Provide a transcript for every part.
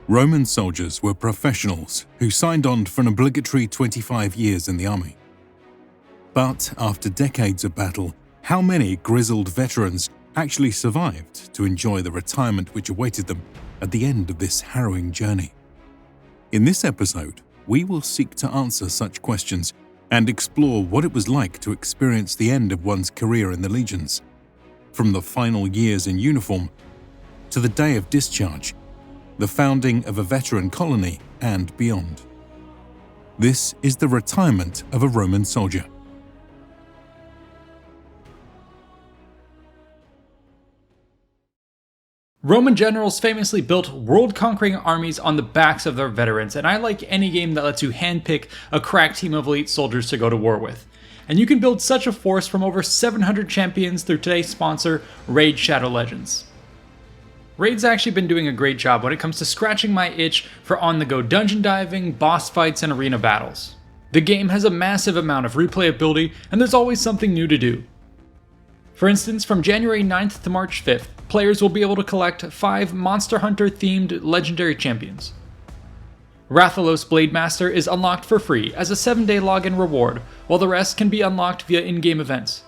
Roman soldiers were professionals who signed on for an obligatory 25 years in the army. But after decades of battle, how many grizzled veterans actually survived to enjoy the retirement which awaited them at the end of this harrowing journey? In this episode, we will seek to answer such questions and explore what it was like to experience the end of one's career in the legions, from the final years in uniform to the day of discharge, the founding of a veteran colony, and beyond. This is the retirement of a Roman soldier. Roman generals famously built world-conquering armies on the backs of their veterans, and I like any game that lets you handpick a crack team of elite soldiers to go to war with. And you can build such a force from over 700 champions through today's sponsor, Raid Shadow Legends. Raid's actually been doing a great job when it comes to scratching my itch for on-the-go dungeon diving, boss fights, and arena battles. The game has a massive amount of replayability, and there's always something new to do. For instance, from January 9th to March 5th, players will be able to collect 5 Monster Hunter-themed legendary champions. Rathalos Blademaster is unlocked for free as a 7-day login reward, while the rest can be unlocked via in-game events.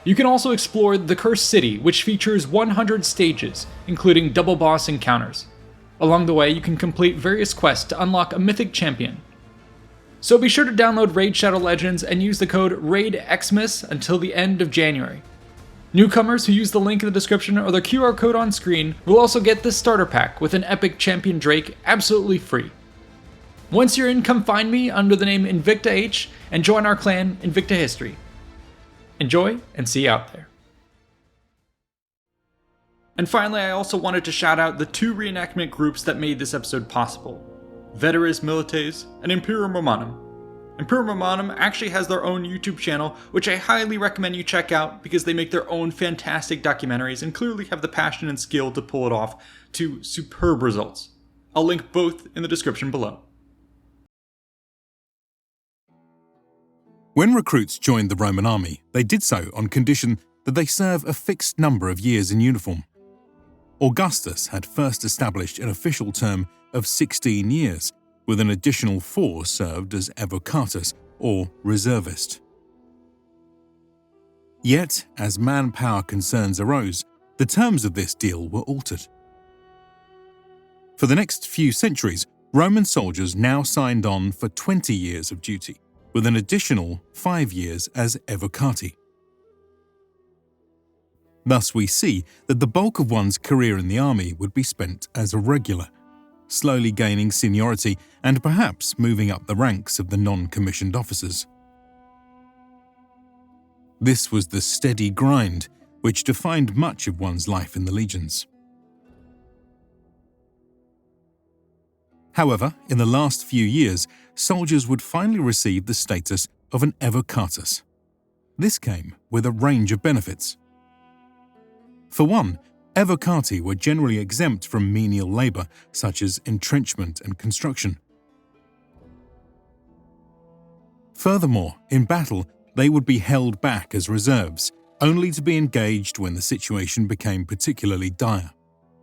You can also explore the Cursed City, which features 100 stages, including double boss encounters. Along the way, you can complete various quests to unlock a mythic champion. So be sure to download Raid Shadow Legends and use the code RAIDXMAS until the end of January. Newcomers who use the link in the description or the QR code on screen will also get this starter pack with an epic champion Drake absolutely free. Once you're in, come find me under the name Invicta H and join our clan, Invicta History. Enjoy, and see you out there. And finally, I also wanted to shout out the 2 reenactment groups that made this episode possible: Veteris Milites and Imperium Romanum. Imperium Romanum actually has their own YouTube channel, which I highly recommend you check out because they make their own fantastic documentaries and clearly have the passion and skill to pull it off to superb results. I'll link both in the description below. When recruits joined the Roman army, they did so on condition that they serve a fixed number of years in uniform. Augustus had first established an official term of 16 years, with an additional 4 served as Evocatus, or reservist. Yet, as manpower concerns arose, the terms of this deal were altered. For the next few centuries, Roman soldiers now signed on for 20 years of duty, with an additional 5 years as Evocati. Thus we see that the bulk of one's career in the army would be spent as a regular, slowly gaining seniority and perhaps moving up the ranks of the non-commissioned officers. This was the steady grind which defined much of one's life in the legions. However, in the last few years, soldiers would finally receive the status of an Evocatus. This came with a range of benefits. For one, Evocati were generally exempt from menial labor, such as entrenchment and construction. Furthermore, in battle, they would be held back as reserves, only to be engaged when the situation became particularly dire.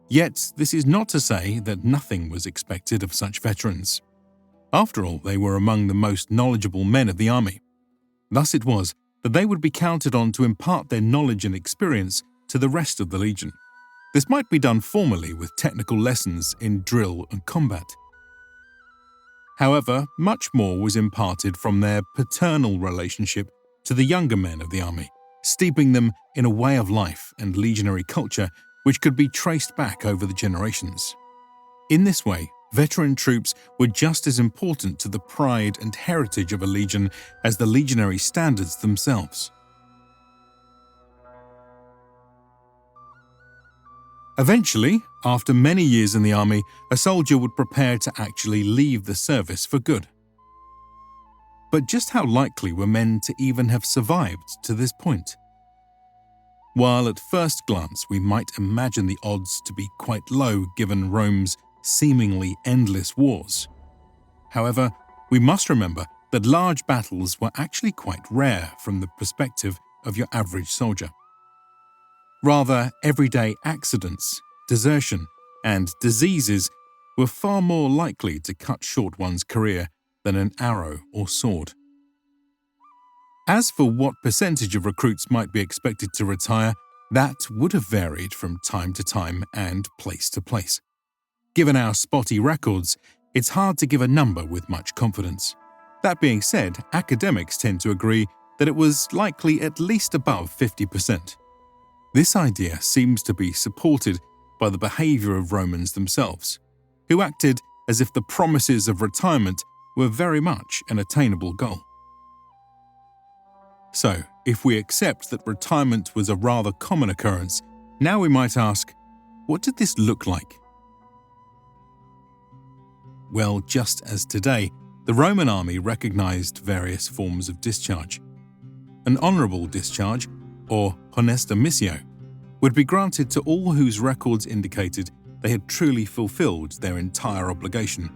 Yet, this is not to say that nothing was expected of such veterans. After all, they were among the most knowledgeable men of the army. Thus it was that they would be counted on to impart their knowledge and experience to the rest of the legion. This might be done formally with technical lessons in drill and combat. However, much more was imparted from their paternal relationship to the younger men of the army, steeping them in a way of life and legionary culture which could be traced back over the generations. In this way, veteran troops were just as important to the pride and heritage of a legion as the legionary standards themselves. Eventually, after many years in the army, a soldier would prepare to actually leave the service for good. But just how likely were men to even have survived to this point? While at first glance we might imagine the odds to be quite low given Rome's seemingly endless wars. However, we must remember that large battles were actually quite rare from the perspective of your average soldier. Rather, everyday accidents, desertion, and diseases were far more likely to cut short one's career than an arrow or sword. As for what percentage of recruits might be expected to retire, that would have varied from time to time and place to place. Given our spotty records, it's hard to give a number with much confidence. That being said, academics tend to agree that it was likely at least above 50%. This idea seems to be supported by the behavior of Romans themselves, who acted as if the promises of retirement were very much an attainable goal. So, if we accept that retirement was a rather common occurrence, now we might ask, what did this look like? Well, just as today, the Roman army recognized various forms of discharge. An honorable discharge, or honesta missio, would be granted to all whose records indicated they had truly fulfilled their entire obligation,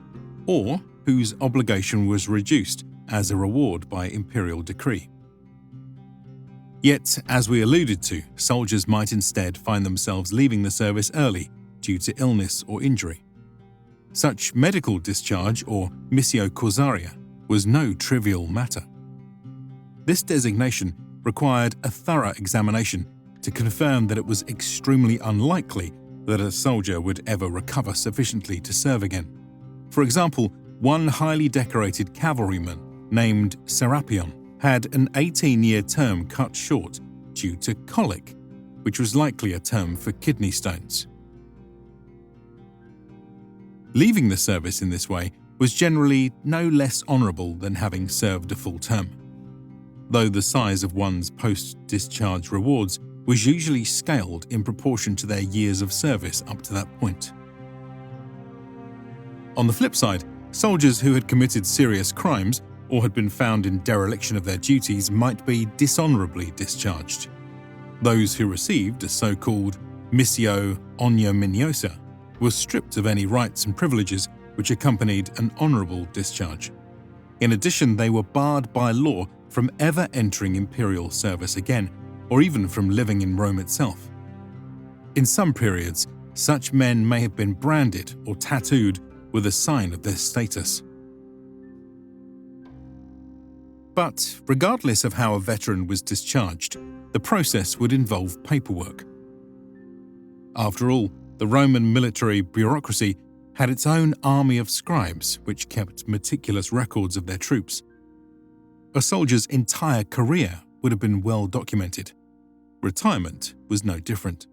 or whose obligation was reduced as a reward by imperial decree. Yet, as we alluded to, soldiers might instead find themselves leaving the service early due to illness or injury. Such medical discharge, or missio causaria, was no trivial matter. This designation required a thorough examination to confirm that it was extremely unlikely that a soldier would ever recover sufficiently to serve again. For example, one highly decorated cavalryman named Serapion had an 18-year term cut short due to colic, which was likely a term for kidney stones. Leaving the service in this way was generally no less honourable than having served a full term, though the size of one's post-discharge rewards was usually scaled in proportion to their years of service up to that point. On the flip side, soldiers who had committed serious crimes or had been found in dereliction of their duties might be dishonourably discharged. Those who received a so-called missio ignominiosa were stripped of any rights and privileges which accompanied an honourable discharge. In addition, they were barred by law from ever entering imperial service again, or even from living in Rome itself. In some periods, such men may have been branded or tattooed with a sign of their status. But regardless of how a veteran was discharged, the process would involve paperwork. After all, the Roman military bureaucracy had its own army of scribes which kept meticulous records of their troops. A soldier's entire career would have been well documented. Retirement was no different.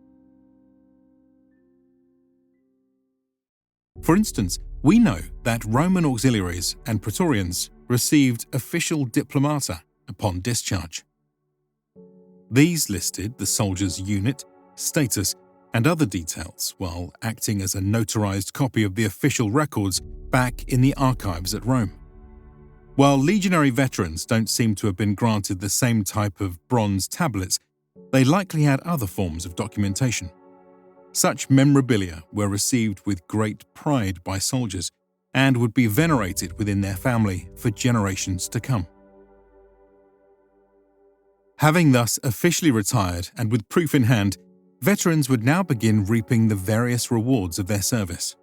For instance, we know that Roman auxiliaries and praetorians received official diplomata upon discharge. These listed the soldier's unit, status, and other details while acting as a notarized copy of the official records back in the archives at Rome. While legionary veterans don't seem to have been granted the same type of bronze tablets, they likely had other forms of documentation. Such memorabilia were received with great pride by soldiers and would be venerated within their family for generations to come. Having thus officially retired and with proof in hand, veterans would now begin reaping the various rewards of their service.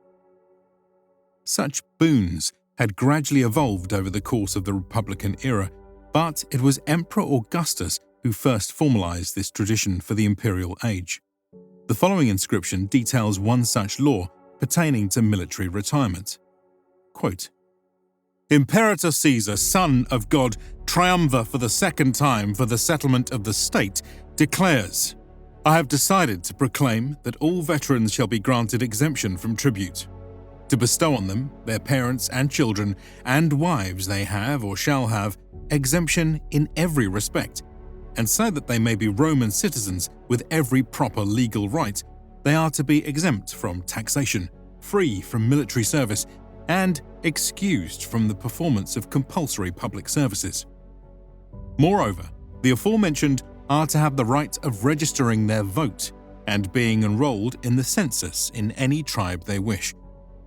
Such boons had gradually evolved over the course of the Republican era, but it was Emperor Augustus who first formalized this tradition for the imperial age. The following inscription details one such law pertaining to military retirement. Quote, Imperator Caesar, son of God, triumvir for the second time for the settlement of the state, declares, I have decided to proclaim that all veterans shall be granted exemption from tribute, to bestow on them, their parents and children, and wives they have or shall have, exemption in every respect, and so that they may be Roman citizens with every proper legal right, they are to be exempt from taxation, free from military service, and excused from the performance of compulsory public services. Moreover, the aforementioned are to have the right of registering their vote and being enrolled in the census in any tribe they wish,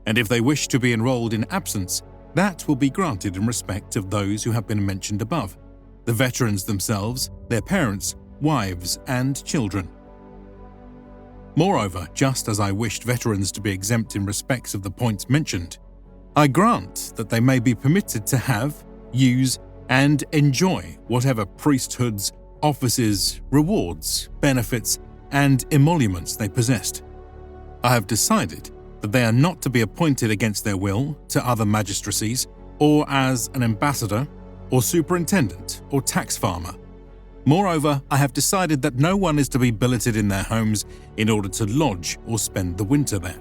and if they wish to be enrolled in absence, that will be granted in respect of those who have been mentioned above, the veterans themselves, their parents, wives, and children. Moreover, just as I wished veterans to be exempt in respects of the points mentioned, I grant that they may be permitted to have, use, and enjoy whatever priesthoods, offices, rewards, benefits, and emoluments they possessed. I have decided that they are not to be appointed against their will to other magistracies, or as an ambassador, or superintendent, or tax farmer. Moreover, I have decided that no one is to be billeted in their homes in order to lodge or spend the winter there.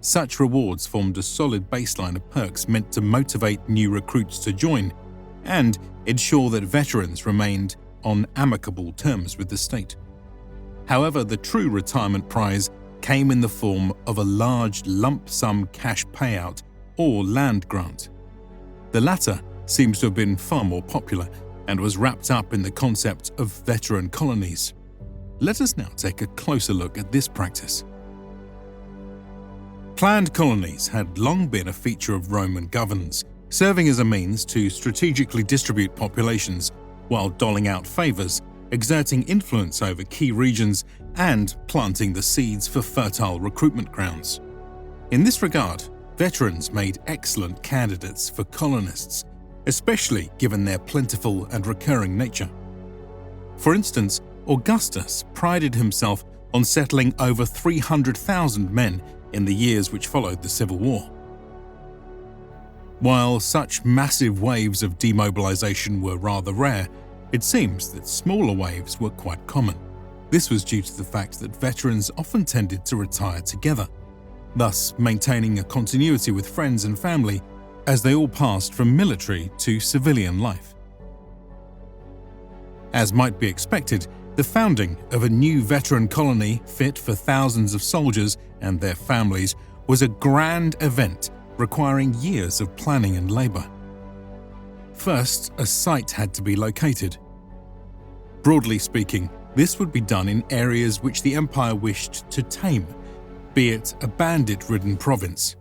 Such rewards formed a solid baseline of perks meant to motivate new recruits to join and ensure that veterans remained on amicable terms with the state. However, the true retirement prize came in the form of a large lump sum cash payout or land grant. The latter seems to have been far more popular and was wrapped up in the concept of veteran colonies. Let us now take a closer look at this practice. Planned colonies had long been a feature of Roman governance, serving as a means to strategically distribute populations while doling out favors, exerting influence over key regions, and planting the seeds for fertile recruitment grounds. In this regard, veterans made excellent candidates for colonists, especially given their plentiful and recurring nature. For instance, Augustus prided himself on settling over 300,000 men in the years which followed the Civil War. While such massive waves of demobilization were rather rare, it seems that smaller waves were quite common. This was due to the fact that veterans often tended to retire together, thus maintaining a continuity with friends and family as they all passed from military to civilian life. As might be expected, the founding of a new veteran colony fit for thousands of soldiers and their families was a grand event requiring years of planning and labor. First, a site had to be located. Broadly speaking, this would be done in areas which the empire wished to tame, be it a bandit-ridden province,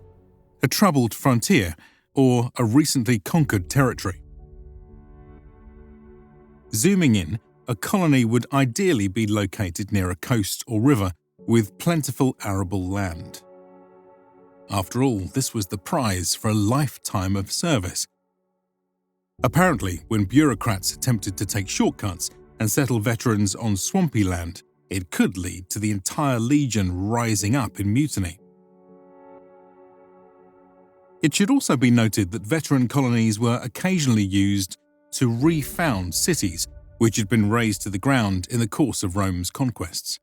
a troubled frontier, or a recently conquered territory. Zooming in, a colony would ideally be located near a coast or river with plentiful arable land. After all, this was the prize for a lifetime of service. Apparently, when bureaucrats attempted to take shortcuts and settle veterans on swampy land, it could lead to the entire legion rising up in mutiny. It should also be noted that veteran colonies were occasionally used to refound cities which had been razed to the ground in the course of Rome's conquests.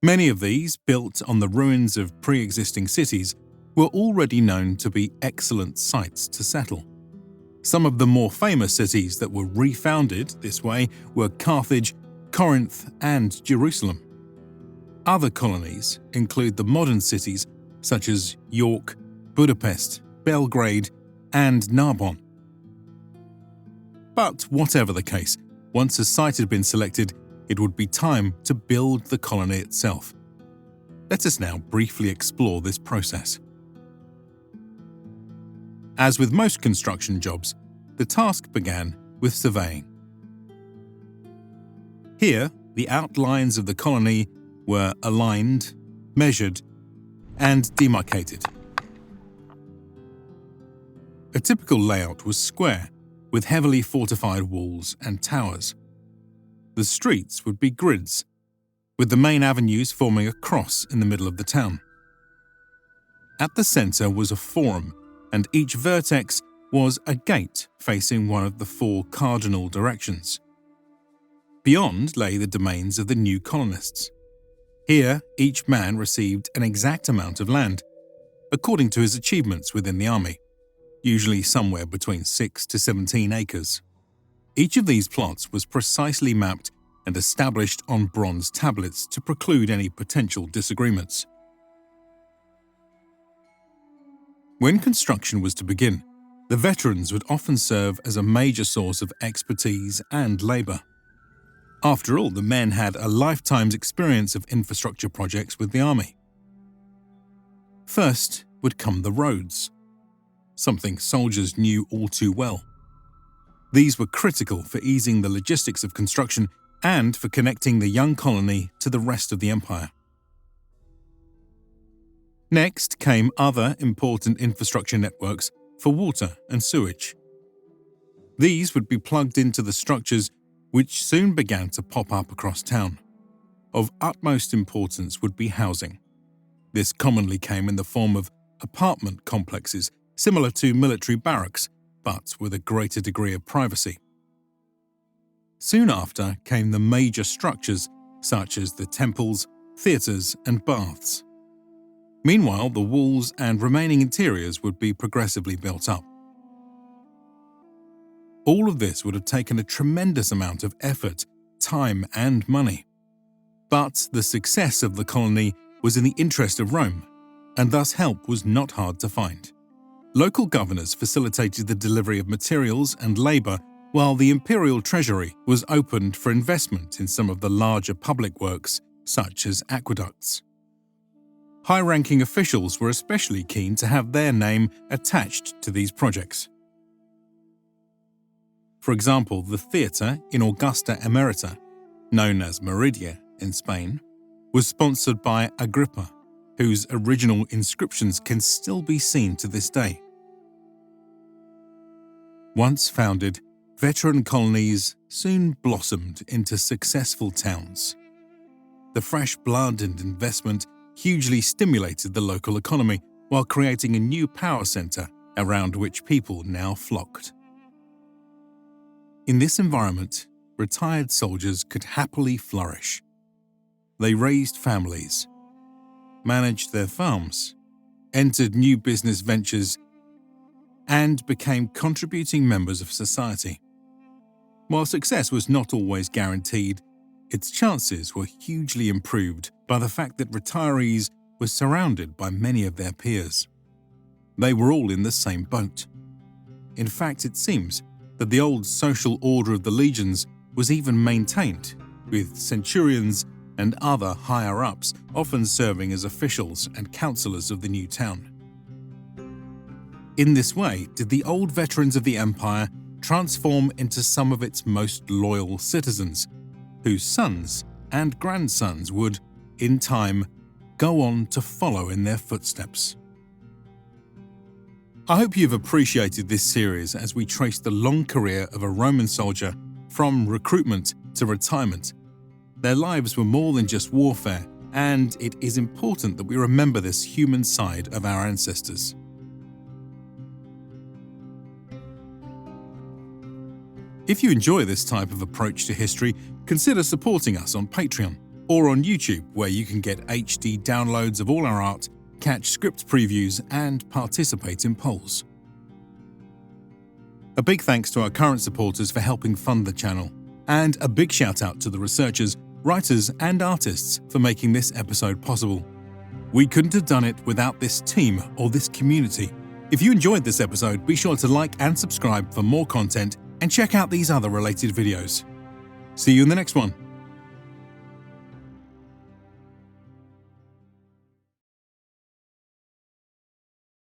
Many of these, built on the ruins of pre-existing cities, were already known to be excellent sites to settle. Some of the more famous cities that were refounded this way were Carthage, Corinth, and Jerusalem. Other colonies include the modern cities such as York, Budapest, Belgrade, and Narbonne. But whatever the case, once a site had been selected, it would be time to build the colony itself. Let us now briefly explore this process. As with most construction jobs, the task began with surveying. Here, the outlines of the colony were aligned, measured, and demarcated. A typical layout was square, with heavily fortified walls and towers. The streets would be grids, with the main avenues forming a cross in the middle of the town. At the center was a forum, and each vertex was a gate facing one of the four cardinal directions. Beyond lay the domains of the new colonists. Here, each man received an exact amount of land, according to his achievements within the army, usually somewhere between 6 to 17 acres. Each of these plots was precisely mapped and established on bronze tablets to preclude any potential disagreements. When construction was to begin, the veterans would often serve as a major source of expertise and labor. After all, the men had a lifetime's experience of infrastructure projects with the army. First would come the roads, something soldiers knew all too well. These were critical for easing the logistics of construction and for connecting the young colony to the rest of the empire. Next came other important infrastructure networks for water and sewage. These would be plugged into the structures which soon began to pop up across town. Of utmost importance would be housing. This commonly came in the form of apartment complexes similar to military barracks, but with a greater degree of privacy. Soon after came the major structures such as the temples, theatres and baths. Meanwhile, the walls and remaining interiors would be progressively built up. All of this would have taken a tremendous amount of effort, time and money. But the success of the colony was in the interest of Rome, and thus help was not hard to find. Local governors facilitated the delivery of materials and labour, while the imperial treasury was opened for investment in some of the larger public works, such as aqueducts. High-ranking officials were especially keen to have their name attached to these projects. For example, the theatre in Augusta Emerita, known as Meridia in Spain, was sponsored by Agrippa, whose original inscriptions can still be seen to this day. Once founded, veteran colonies soon blossomed into successful towns. The fresh blood and investment hugely stimulated the local economy while creating a new power centre around which people now flocked. In this environment, retired soldiers could happily flourish. They raised families, managed their farms, entered new business ventures, and became contributing members of society. While success was not always guaranteed, its chances were hugely improved by the fact that retirees were surrounded by many of their peers. They were all in the same boat. In fact, it seems that the old social order of the legions was even maintained, with centurions and other higher-ups often serving as officials and councillors of the new town. In this way did the old veterans of the empire transform into some of its most loyal citizens, whose sons and grandsons would, in time, go on to follow in their footsteps. I hope you've appreciated this series as we trace the long career of a Roman soldier from recruitment to retirement. Their lives were more than just warfare, and it is important that we remember this human side of our ancestors. If you enjoy this type of approach to history, consider supporting us on Patreon or on YouTube, where you can get HD downloads of all our art, catch script previews, and participate in polls. A big thanks to our current supporters for helping fund the channel, and a big shout out to the researchers, writers, and artists for making this episode possible. We couldn't have done it without this team or this community. If you enjoyed this episode, be sure to like and subscribe for more content, and check out these other related videos. See you in the next one.